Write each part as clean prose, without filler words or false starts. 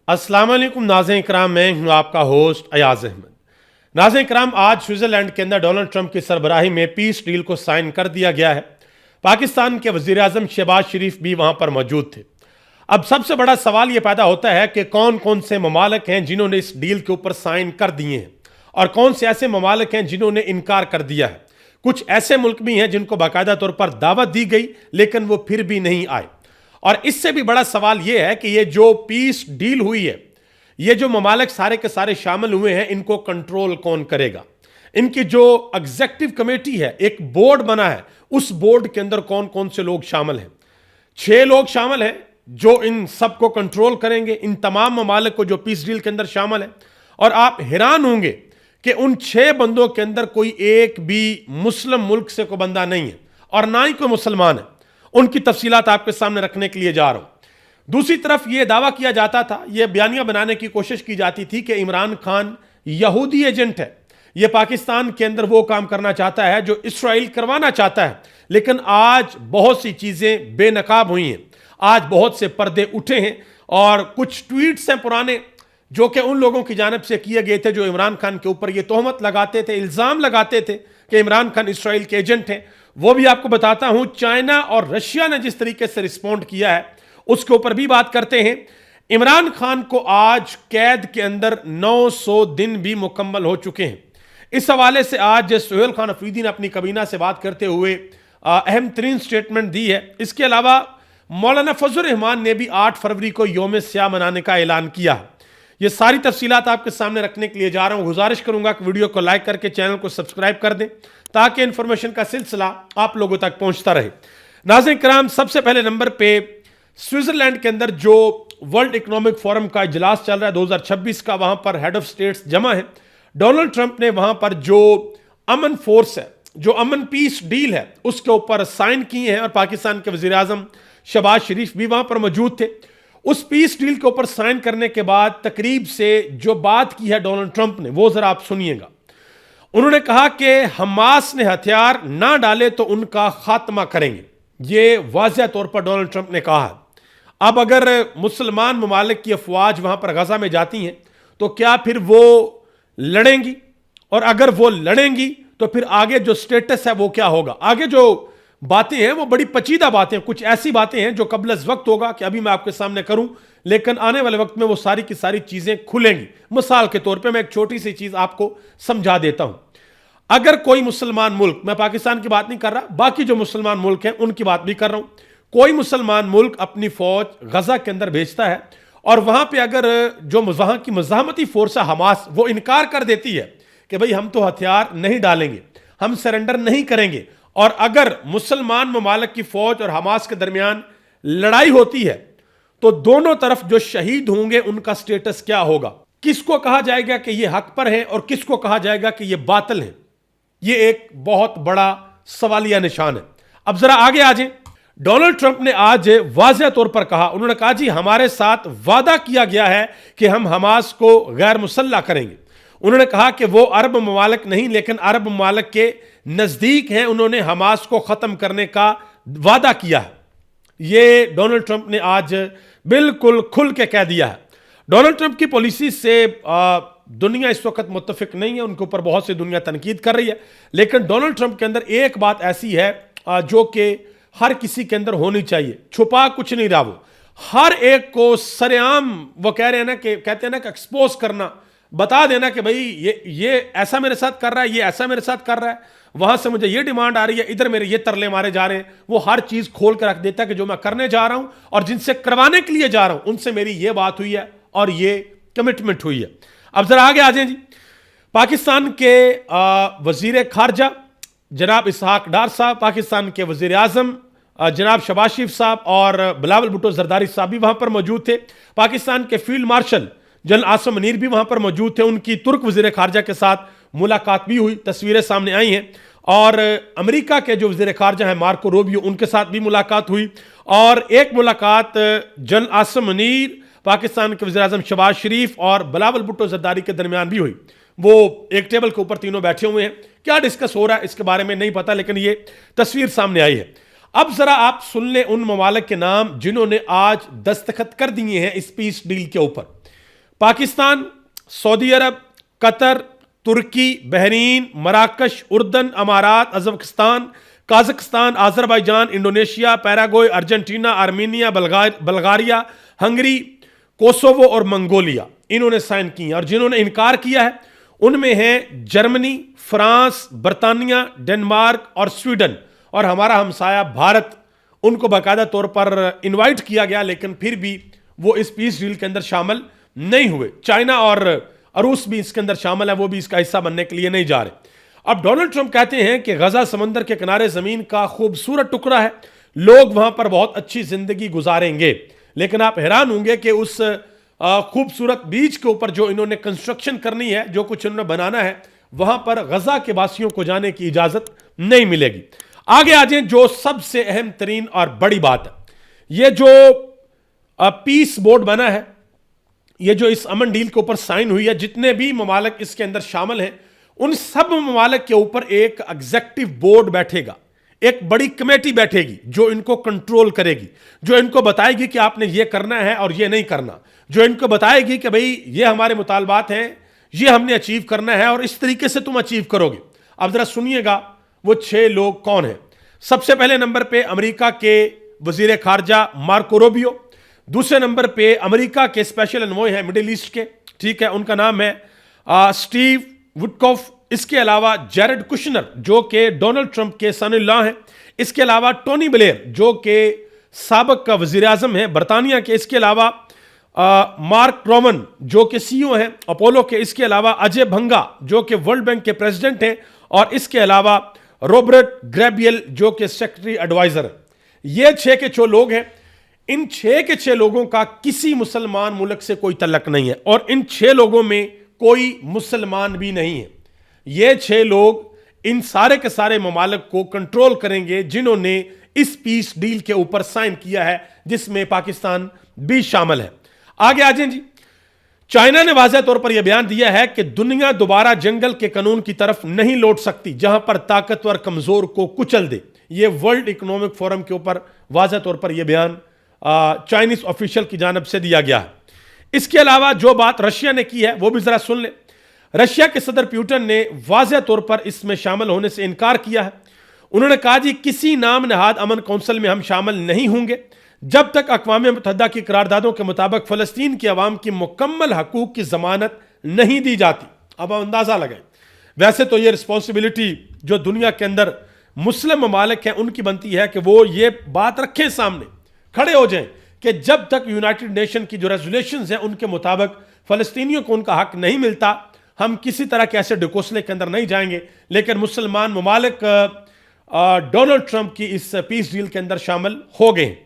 अस्सलाम वालेकुम नाज़रीन इकराम, मैं हूं आपका होस्ट अयाज अहमद। नाज़रीन इकराम, आज स्विट्ज़रलैंड के अंदर डोनाल्ड ट्रंप की सरबराही में पीस डील को साइन कर दिया गया है। पाकिस्तान के वज़ीर आज़म शहबाज शरीफ भी वहां पर मौजूद थे। अब सबसे बड़ा सवाल यह पैदा होता है कि कौन कौन से ममालिक हैं जिन्होंने इस डील के ऊपर साइन कर दिए हैं और कौन से ऐसे ममालिक हैं जिन्होंने इनकार कर दिया है। कुछ ऐसे मुल्क भी हैं जिनको बाकायदा तौर पर दावत दी गई लेकिन वो फिर भी नहीं आए। और इससे भी बड़ा सवाल यह है कि ये जो पीस डील हुई है, ये जो ममालिक सारे के सारे शामिल हुए हैं, इनको कंट्रोल कौन करेगा। इनकी जो एग्जीक्यूटिव कमेटी है, एक बोर्ड बना है, उस बोर्ड के अंदर कौन कौन से लोग शामिल हैं। 6 लोग शामिल हैं जो इन सबको कंट्रोल करेंगे, इन तमाम ममालिक को जो पीस डील के अंदर शामिल है। और आप हैरान होंगे कि उन 6 बंदों के अंदर कोई एक भी मुस्लिम मुल्क से कोई बंदा नहीं है और ना ही कोई मुसलमान है। उनकी तफसीलात आपके सामने रखने के लिए जा रहा हूं। दूसरी तरफ यह दावा किया जाता था, यह बयानियां बनाने की कोशिश की जाती थी कि इमरान खान यहूदी एजेंट है, यह पाकिस्तान के अंदर वो काम करना चाहता है जो इसराइल करवाना चाहता है। लेकिन आज बहुत सी चीजें बेनकाब हुई हैं, आज बहुत से पर्दे उठे हैं और कुछ ट्वीट्स हैं पुराने जो कि उन लोगों की जानिब से किए गए थे जो इमरान खान के ऊपर यह तोहमत लगाते थे, इल्जाम लगाते थे कि इमरान खान इसराइल के एजेंट हैं। वो भी आपको बताता हूं। चाइना और रशिया ने जिस तरीके से रिस्पॉन्ड किया है उसके ऊपर भी बात करते हैं। इमरान खान को आज कैद के अंदर 900 दिन भी मुकम्मल हो चुके हैं। इस हवाले से आज सुहेल खान अफरीदी ने अपनी कबीना से बात करते हुए अहम तरीन स्टेटमेंट दी है। इसके अलावा मौलाना फजल रहमान ने भी 8 फरवरी को यौम स्याह मनाने का ऐलान किया। ये सारी तफसीलात आपके सामने रखने के लिए जा रहा हूं। गुजारिश करूंगा कि वीडियो को लाइक करके चैनल को सब्सक्राइब कर दें ताकि इंफॉर्मेशन का सिलसिला आप लोगों तक पहुंचता रहे। नाज़रीन कराम, सबसे पहले नंबर पे स्विट्जरलैंड के अंदर जो वर्ल्ड इकोनॉमिक फोरम का इजलास चल रहा है 2026 का, वहां पर हेड ऑफ स्टेट्स जमा है। डोनाल्ड ट्रंप ने वहां पर जो अमन फोर्स है, जो अमन पीस डील है, उसके ऊपर साइन किए हैं और पाकिस्तान के वजीर आजम शहबाज शरीफ भी वहां पर मौजूद थे। उस पीस डील के ऊपर साइन करने के बाद तकरीब से जो बात की है डोनाल्ड ट्रंप ने, वो जरा आप सुनिएगा। उन्होंने कहा कि हमास ने हथियार ना डाले तो उनका खात्मा करेंगे। ये वाज़ेह तौर पर डोनाल्ड ट्रंप ने कहा है। अब अगर मुसलमान ममालिक की अफवाज वहां पर गजा में जाती हैं तो क्या फिर वो लड़ेंगी? और अगर वो लड़ेंगी तो फिर आगे जो स्टेटस है वो क्या होगा? आगे जो बातें हैं वो बड़ी पचीदा बातें, कुछ ऐसी बातें हैं जो कबल अज़ वक्त होगा कि अभी मैं आपके सामने करूं, लेकिन आने वाले वक्त में वो सारी की सारी चीजें खुलेंगी। मिसाल के तौर पे मैं एक छोटी सी चीज आपको समझा देता हूं। अगर कोई मुसलमान मुल्क, मैं पाकिस्तान की बात नहीं कर रहा, बाकी जो मुसलमान मुल्क हैं उनकी बात भी कर रहा हूं, कोई मुसलमान मुल्क अपनी फौज गजा के अंदर भेजता है और वहां पर अगर जो वहां की मज़ाहमती फोर्स है हमास, वो इनकार कर देती है कि भाई हम तो हथियार नहीं डालेंगे, हम सरेंडर नहीं करेंगे, और अगर मुसलमान ममालिक की फौज और हमास के दरमियान लड़ाई होती है तो दोनों तरफ जो शहीद होंगे उनका स्टेटस क्या होगा? किसको कहा जाएगा कि ये हक पर है और किसको कहा जाएगा कि ये बातिल है? ये एक बहुत बड़ा सवालिया निशान है। अब जरा आगे आ जाएं। डोनाल्ड ट्रंप ने आज वाज़ेह तौर पर कहा, उन्होंने कहा जी हमारे साथ वादा किया गया है कि हम हमास को गैर मुसल्लह करेंगे। उन्होंने कहा कि वो अरब ममालिक नहीं लेकिन अरब ममालिक के नजदीक हैं, उन्होंने हमास को खत्म करने का वादा किया है। ये डोनाल्ड ट्रंप ने आज बिल्कुल खुल के कह दिया है। डोनाल्ड ट्रंप की पॉलिसी से दुनिया इस वक्त मुत्तफिक नहीं है, उनके ऊपर बहुत सी दुनिया तनकीद कर रही है, लेकिन डोनाल्ड ट्रंप के अंदर एक बात ऐसी है जो कि हर किसी के अंदर होनी चाहिए, छुपा कुछ नहीं रहा। वो हर एक को सरेआम, वो कह रहे हैं ना कि कहते हैं ना कि एक्सपोज करना, बता देना कि भाई ये ऐसा मेरे साथ कर रहा है, ये ऐसा मेरे साथ कर रहा है, वहां से मुझे ये डिमांड आ रही है, इधर मेरे ये तरले मारे जा रहे हैं। वो हर चीज खोल कर रख देता है कि जो मैं करने जा रहा हूं और जिनसे करवाने के लिए जा रहा हूं उनसे मेरी ये बात हुई है और ये कमिटमेंट हुई है। अब जरा आगे आ जाए जी। पाकिस्तान के वजीर खारजा जनाब इसहाक डार साहब, पाकिस्तान के वजीर आजम जनाब शहबाज शरीफ साहब और बिलावल भुट्टो जरदारी साहब भी वहां पर मौजूद थे। पाकिस्तान के field marshal general Asim Munir भी वहां पर मौजूद थे। उनकी तुर्क वजीर खारजा के साथ मुलाकात भी हुई, तस्वीरें सामने आई हैं। और अमेरिका के जो वजीर खारजा हैं मार्को रूबियो, उनके साथ भी मुलाकात हुई। और एक मुलाकात जनरल आसिम मुनीर, पाकिस्तान के वजीर आजम शहबाज शरीफ और बिलावल भुट्टो जरदारी के दरमियान भी हुई। वो एक टेबल के ऊपर तीनों बैठे हुए हैं। क्या डिस्कस हो रहा है इसके बारे में नहीं पता, लेकिन ये तस्वीर सामने आई है। अब जरा आप सुन लें उन ममालिक के नाम जिन्होंने आज दस्तखत कर दिए हैं इस पीस डील के ऊपर। पाकिस्तान, सऊदी अरब, कतर, तुर्की, बहरीन, मराकश, उर्दन, अमारात, Uzbekistan, Kazakhstan, Azerbaijan, Indonesia, Paraguay, Argentina, Armenia, Bulgaria, Hungary, Kosovo और मंगोलिया, इन्होंने साइन की हैं। और जिन्होंने इनकार किया है उनमें हैं जर्मनी, फ्रांस, बर्तानिया, डेनमार्क और स्वीडन। और हमारा हमसाया भारत, उनको बाकायदा तौर पर इनवाइट किया गया, लेकिन फिर भी वो इस पीस डील के अंदर शामिल नहीं हुए। चाइना और रूस भी इसके अंदर शामिल है, वो भी इसका हिस्सा बनने के लिए नहीं जा रहे। अब डोनाल्ड ट्रंप कहते हैं कि गजा समंदर के किनारे जमीन का खूबसूरत टुकड़ा है, लोग वहां पर बहुत अच्छी जिंदगी गुजारेंगे। लेकिन आप हैरान होंगे कि उस खूबसूरत बीच के ऊपर जो इन्होंने कंस्ट्रक्शन करनी है, जो कुछ इन्होंने बनाना है, वहां पर गजा के वासियों को जाने की इजाजत नहीं मिलेगी। आगे आ जाए जो सबसे अहम तरीन और बड़ी बात है, ये जो पीस बोर्ड बना है, ये जो इस अमन डील के ऊपर साइन हुई है, जितने भी ममालिक इसके अंदर शामिल हैं, उन सब ममालिक के ऊपर एक एग्जीक्यूटिव बोर्ड बैठेगा, एक बड़ी कमेटी बैठेगी जो इनको कंट्रोल करेगी, जो इनको बताएगी कि आपने ये करना है और ये नहीं करना, जो इनको बताएगी कि भाई ये हमारे मुतालबात हैं, ये हमने अचीव करना है और इस तरीके से तुम अचीव करोगे। अब जरा सुनिएगा वो 6 लोग कौन हैं। सबसे पहले नंबर पे अमेरिका के वजीर खारजा मार्को रूबियो, दूसरे नंबर पे अमेरिका के स्पेशल एनवॉय हैं मिडिल ईस्ट के, ठीक है, उनका नाम है स्टीव वुडकॉफ। इसके अलावा जैरेड कुशनर जो कि डोनाल्ड ट्रंप के सन-इन-लॉ हैं। इसके अलावा टोनी ब्लेयर जो कि साबिक का वजीर आजम है बरतानिया के। इसके अलावा मार्क रोमन जो कि सीईओ हैं अपोलो के। इसके अलावा अजय भंगा जो कि वर्ल्ड बैंक के प्रेसिडेंट हैं। और इसके अलावा रॉबर्ट ग्रेबियल जो कि सेक्रेटरी एडवाइजर है। ये 6 के 6 लोग हैं। इन 6 के 6 लोगों का किसी मुसलमान मुल्क से कोई तल्लक नहीं है और इन 6 लोगों में कोई मुसलमान भी नहीं है। ये 6 लोग इन सारे के सारे ममालिक को कंट्रोल करेंगे जिन्होंने इस पीस डील के ऊपर साइन किया है, जिसमें पाकिस्तान भी शामिल है। आगे आ जाएं जी। चाइना ने वाज़ेह तौर पर यह बयान दिया है कि दुनिया दोबारा जंगल के कानून की तरफ नहीं लौट सकती जहां पर ताकतवर कमजोर को कुचल दे। यह वर्ल्ड इकोनॉमिक फोरम के ऊपर वाज़ेह तौर पर यह बयान चाइनीज ऑफिशियल की जानब से दिया गया है। इसके अलावा जो बात रशिया ने की है वो भी जरा सुन ले। रशिया के सदर पुतिन ने वाज़ेह तौर पर इसमें शामिल होने से इनकार किया है। उन्होंने कहा जी किसी नाम नहाद अमन कौंसिल में हम शामिल नहीं होंगे जब तक अक़वाम मुत्तहिदा की करारदादों के मुताबिक फ़लस्तीन की आवाम की मुकम्मल हकूक़ की ज़मानत नहीं दी जाती। अब अंदाज़ा लगाएं, वैसे तो ये रिस्पॉन्सिबिलिटी जो दुनिया के अंदर मुस्लिम ममालिक हैं उनकी बनती है कि वो ये बात रखें, सामने खड़े हो जाएं कि जब तक यूनाइटेड नेशन की जो रेजोल्यूशंस हैं उनके मुताबिक फ़लस्तीनियों को उनका हक नहीं मिलता, हम किसी तरह के ऐसे डिकोसले के अंदर नहीं जाएंगे। लेकिन मुसलमान ममालिक डोनाल्ड ट्रंप की इस पीस डील के अंदर शामिल हो गए।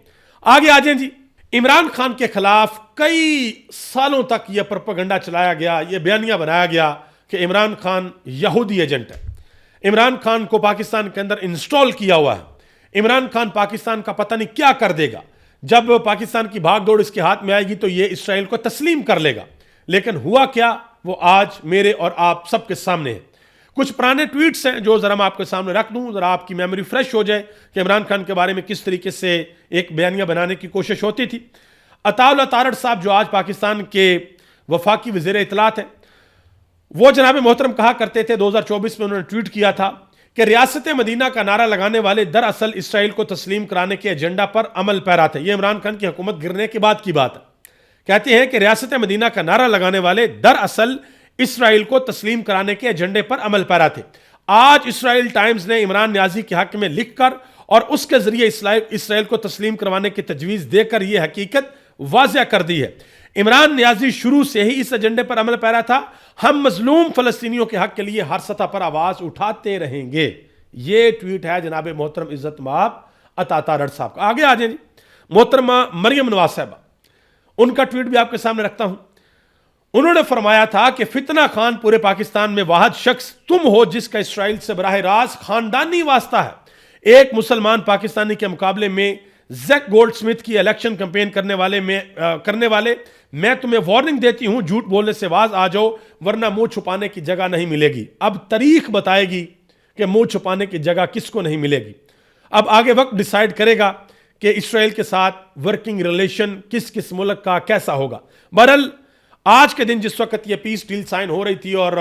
आगे आ जाएं जी। इमरान खान के खिलाफ कई सालों तक यह प्रोपेगेंडा चलाया गया, यह बयानिया बनाया गया कि इमरान खान यहूदी एजेंट है, इमरान खान को पाकिस्तान के अंदर इंस्टॉल किया हुआ है, इमरान खान पाकिस्तान का पता नहीं क्या कर देगा, जब पाकिस्तान की भागदौड़ इसके हाथ में आएगी तो यह इसराइल को तस्लीम कर लेगा। लेकिन हुआ क्या, वो आज मेरे और आप सबके सामने है। कुछ पुराने ट्वीट्स हैं जो जरा मैं आपके सामने रख दूं, जरा आपकी मेमोरी फ्रेश हो जाए कि इमरान खान के बारे में किस तरीके से एक बयानिया बनाने की कोशिश होती थी। अताउल्लाह तारड़ साहब जो आज पाकिस्तान के वफाकी वज़ीर इत्तलात हैं, वो जनाब मोहतरम कहा करते थे, 2024 में उन्होंने ट्वीट किया था कि रियासत मदीना का नारा लगाने वाले दरअसल इसराइल को तस्लीम कराने के एजेंडा पर अमल पैरा थे। यह इमरान खान की हुकूमत गिरने के बाद की बात है। कहते हैं कि रियासत मदीना का नारा लगाने वाले दरअसल इसराइल को तस्लीम कराने के एजेंडे पर अमल पैरा थे। आज इसराइल टाइम्स ने इमरान न्याजी के हक में लिखकर और उसके जरिए इसराइल को तस्लीम करवाने की तजवीज़ देकर यह हकीकत वाज़ेह कर दी है। इमरान न्याजी शुरू से ही इस एजेंडे पर अमल पैरा था। हम मजलूम फलस्तीनियों के हक के लिए हर सतह पर आवाज़ उठाते रहेंगे। ये ट्वीट है जनाब मोहतरम इज्जत माब अता तारड़ साहब का। आगे आ जाए मोहतरमा मरियम नवाज साहबा, उनका ट्वीट भी आपके सामने रखता हूं। उन्होंने फरमाया था कि फितना खान पूरे पाकिस्तान में वाहिद शख्स तुम हो जिसका इसराइल से बराह रास्त खानदानी वास्ता है। एक मुसलमान पाकिस्तानी के मुकाबले में जैक गोल्डस्मिथ की इलेक्शन कैंपेन करने वाले मैं तुम्हें वार्निंग देती हूं, झूठ बोलने से बाज आ जाओ वरना मुंह छुपाने की जगह नहीं मिलेगी। अब तारीख बताएगी कि मुंह छुपाने की जगह किसको नहीं मिलेगी। अब आगे वक्त डिसाइड करेगा कि इसराइल के साथ वर्किंग रिलेशन किस किस मुल्क का कैसा होगा। बहरहाल आज के दिन जिस वक्त ये पीस डील साइन हो रही थी और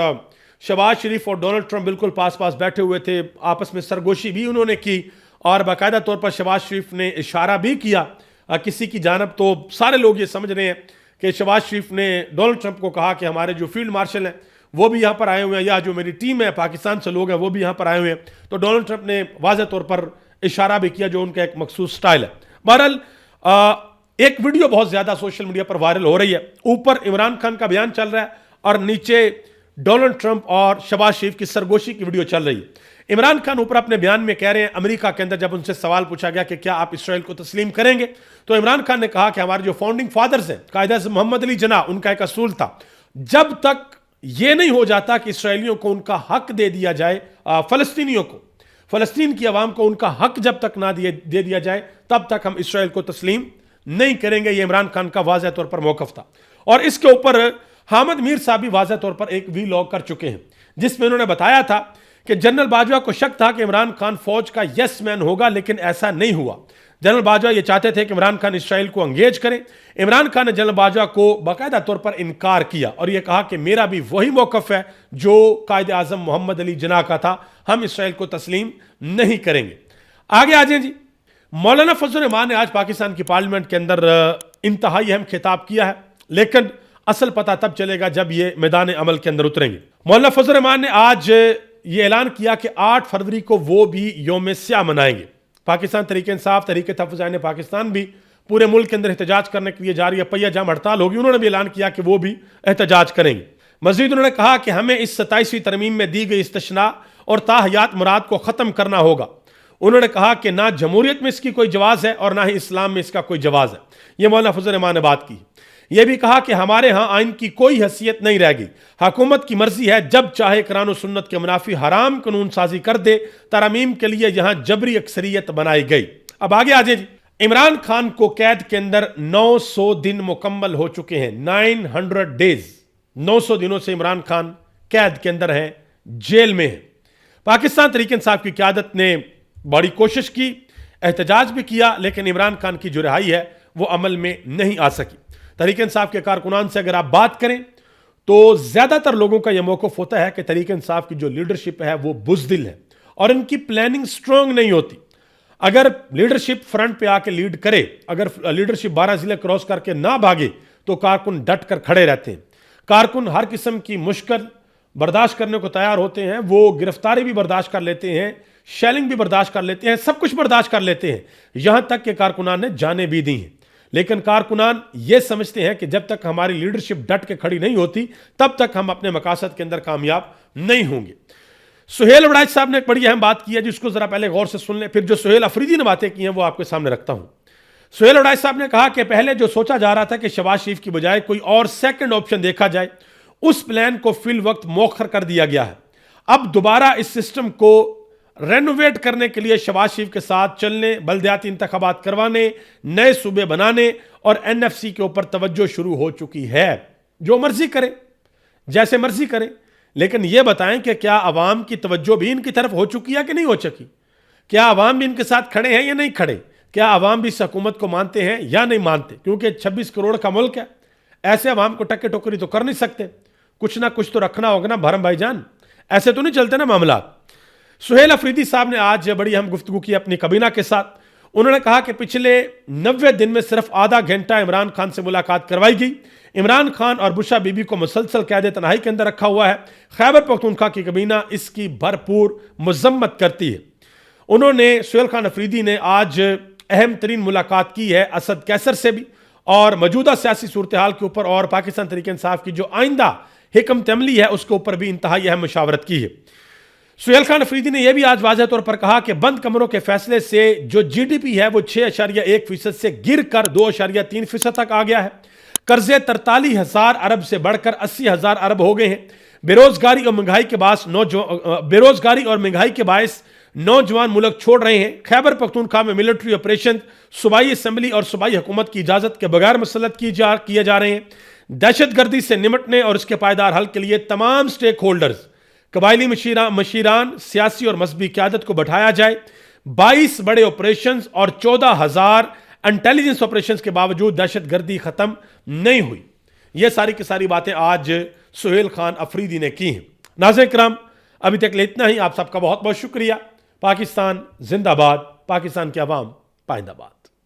शहबाज शरीफ और डोनाल्ड ट्रंप बिल्कुल पास पास बैठे हुए थे, आपस में सरगोशी भी उन्होंने की और बाकायदा तौर पर शहबाज शरीफ ने इशारा भी किया किसी की जानब। तो सारे लोग ये समझ रहे हैं कि शहबाज शरीफ ने डोनाल्ड ट्रंप को कहा कि हमारे जो फील्ड मार्शल हैं वो भी यहाँ पर आए हुए हैं, या जो मेरी टीम है पाकिस्तान से लोग हैं वो भी यहाँ पर आए हुए हैं। तो डोनाल्ड ट्रंप ने वाज़ेह तौर पर इशारा भी किया, जो उनका एक मखसूस स्टाइल है। बहरहाल एक वीडियो बहुत ज्यादा सोशल मीडिया पर वायरल हो रही है। ऊपर इमरान खान का बयान चल रहा है और नीचे डोनाल्ड ट्रंप और शहबाज शरीफ की सरगोशी की वीडियो चल रही है। इमरान खान ऊपर अपने बयान में कह रहे हैं, अमेरिका के अंदर जब उनसे सवाल पूछा गया कि क्या आप इसराइल को तस्लीम करेंगे, तो इमरान खान ने कहा कि हमारे जो फाउंडिंग फादर्स हैं, कायद-ए-आज़म मोहम्मद अली जिन्ना, उनका एक असूल था, जब तक यह नहीं हो जाता कि इसराइलियों को उनका हक दे दिया जाए, फलस्तीनियों को, फलस्तीन की आवाम को उनका हक जब तक ना दे दिया जाए, तब तक हम इसराइल को तस्लीम नहीं करेंगे। यह इमरान खान का वाज़ेह तौर पर मौक़िफ़ था। और इसके ऊपर हामिद मीर साहब भी वाज़ेह तौर पर एक वीलॉग कर चुके हैं, जिसमें उन्होंने बताया था कि जनरल बाजवा को शक था कि इमरान खान फौज का यस मैन होगा, लेकिन ऐसा नहीं हुआ। जनरल बाजवा ये चाहते थे कि इमरान खान इसराइल को अंगेज करें। इमरान खान ने जनरल बाजवा को बाकायदा तौर पर इनकार किया और यह कहा कि मेरा भी वही मौक़िफ़ है जो कायद आज़म मोहम्मद अली जिन्ना का था, हम इसराइल को तस्लीम नहीं करेंगे। आगे आ जाए जी। मौलाना फजल रहमान ने आज पाकिस्तान की पार्लियामेंट के अंदर इंतहाई अहम खिताब किया है, लेकिन असल पता तब चलेगा जब ये मैदान अमल के अंदर उतरेंगे। मौलाना फजल रहमान ने आज ये ऐलान किया कि 8 फरवरी को वो भी यौम स्याह मनाएंगे। पाकिस्तान तहरीक इंसाफ, तहरीक तहफ़्फ़ुज़ पाकिस्तान भी पूरे मुल्क के अंदर एहतजाज करने के लिए जा रही है, पहिया जाम हड़ताल होगी। उन्होंने भी ऐलान किया कि वो भी एहतजाज करेंगे। मज़ीद उन्होंने कहा कि हमें इस 27वीं तरमीम में दी गई इस्तिश्ना और ताहयात मुराद को ख़त्म करना होगा। उन्होंने कहा कि ना जमहूरियत में इसकी कोई जवाज़ है और ना ही इस्लाम में इसका कोई जवाज़ है। यह मौलाना फजल रहमान ने बात की। यह भी कहा कि हमारे यहाँ आइन की कोई हैसियत नहीं रह गई, हुकूमत की मर्जी है, जब चाहे कुरान और सुन्नत के मुनाफी हराम कानून साजी कर दे। तरमीम के लिए यहाँ जबरी अक्सरियत बनाई गई। अब आगे आ जाइए। इमरान खान को कैद के अंदर 900 दिन मुकम्मल हो चुके हैं, 900 डेज। 900 दिनों से इमरान खान कैद के अंदर है, जेल में है। पाकिस्तान तहरीक इंसाफ की क़यादत ने बड़ी कोशिश की, एहतजाज भी किया, लेकिन इमरान खान की जो रिहाई है वो अमल में नहीं आ सकी। तहरीक इंसाफ के कारकुनान से अगर आप बात करें तो ज़्यादातर लोगों का यह मौक़िफ़ होता है कि तहरीक इंसाफ की जो लीडरशिप है वो बुज़दिल है और इनकी प्लानिंग स्ट्रॉन्ग नहीं होती। अगर लीडरशिप फ्रंट पे आके लीड करे, अगर लीडरशिप 12 ज़िले क्रॉस करके ना भागे, तो कारकुन डट कर खड़े रहते हैं। कारकुन हर किस्म की मुश्किल बर्दाश्त करने को तैयार होते हैं। वो गिरफ्तारी भी बर्दाश्त कर लेते हैं, शेलिंग भी बर्दाश्त कर लेते हैं, सब कुछ बर्दाश्त कर लेते हैं, यहां तक कि कारकुनान ने जानें भी दी हैं। लेकिन कारकुनान ये समझते हैं कि जब तक हमारी लीडरशिप डट के खड़ी नहीं होती, तब तक हम अपने मकासद के अंदर कामयाब नहीं होंगे। सुहेल वड़ाइच साहब ने एक बड़ी अहम बात की है, जिसको जरा पहले गौर से सुन लें, फिर जो सुहेल अफरीदी ने बातें की हैं वो आपके सामने रखता हूं। सुहेल वड़ाइच साहब ने कहा कि पहले जो सोचा जा रहा था कि शहबाज शरीफ की बजाय कोई और सेकंड ऑप्शन देखा जाए, उस प्लान को फिल वक्त मौखर कर दिया गया है। अब दोबारा इस सिस्टम को रेनोवेट करने के लिए शहबाज शरीफ के साथ चलने, बल्दियाती इंतखाबात करवाने, नए सूबे बनाने और NFC के ऊपर तवज्जो शुरू हो चुकी है। जो मर्जी करें, जैसे मर्जी करें, लेकिन यह बताएं कि क्या अवाम की तवज्जो भी इनकी तरफ हो चुकी है कि नहीं हो चुकी? क्या अवाम भी इनके साथ खड़े हैं या नहीं खड़े? क्या अवाम भी इस हुकूमत को मानते हैं या नहीं मानते? क्योंकि 26 करोड़ का मुल्क है, ऐसे अवाम को टक्के टोकरी तो कर नहीं सकते। कुछ ना कुछ तो रखना होगा ना भरम भाईजान, ऐसे तो नहीं चलते ना मामला। सुहेल अफरीदी साहब ने आज बड़ी अहम गुफ्तगू की अपनी कबीना के साथ। उन्होंने कहा कि पिछले 90 दिन में सिर्फ आधा घंटा इमरान खान से मुलाकात करवाई गई। इमरान खान और बुशरा बीबी को मुसलसल कैद तनहाई के अंदर रखा हुआ है। खैबर पख्तूनख्वा की कबीना इसकी भरपूर मजम्मत करती है। उन्होंने सुहेल खान अफरीदी ने आज अहम तरीन मुलाकात की है असद कैसर से भी, और मौजूदा सियासी सूरत हाल के ऊपर और पाकिस्तान तहरीक इंसाफ की जो आइंदा हिकमत अमली है उसके ऊपर भी इंतहाई अहम मुशावरत की है। सुहेल खान अफरीदी ने यह भी आज वाज़ेह तौर पर कहा कि बंद कमरों के फैसले से जो GDP है वो 6.1% से गिर कर 2.3% तक आ गया है। कर्जे 43,000 अरब से बढ़कर 80,000 अरब हो गए हैं। बेरोजगारी और महंगाई के बायस नौजवान मुल्क छोड़ रहे हैं। खैबर पख्तूनख्वा में मिलिट्री ऑपरेशन सूबाई असम्बली और सूबाई हुकूमत की इजाजत के बगैर मुसल्लत किए जा रहे हैं। दहशतगर्दी से निपटने और इसके पायदार हल के लिए तमाम स्टेक होल्डर्स, कबायली मशीरान, सियासी और मजहबी क़यादत को बैठाया जाए। 22 बड़े ऑपरेशंस और 14,000 इंटेलिजेंस ऑपरेशंस के बावजूद दहशतगर्दी खत्म नहीं हुई। ये सारी की सारी बातें आज सुहेल खान अफरीदी ने की हैं। नाज़रीन किराम, अभी तक ले इतना ही। आप सबका बहुत बहुत शुक्रिया। पाकिस्तान जिंदाबाद, पाकिस्तान की आवाम पाइंदाबाद।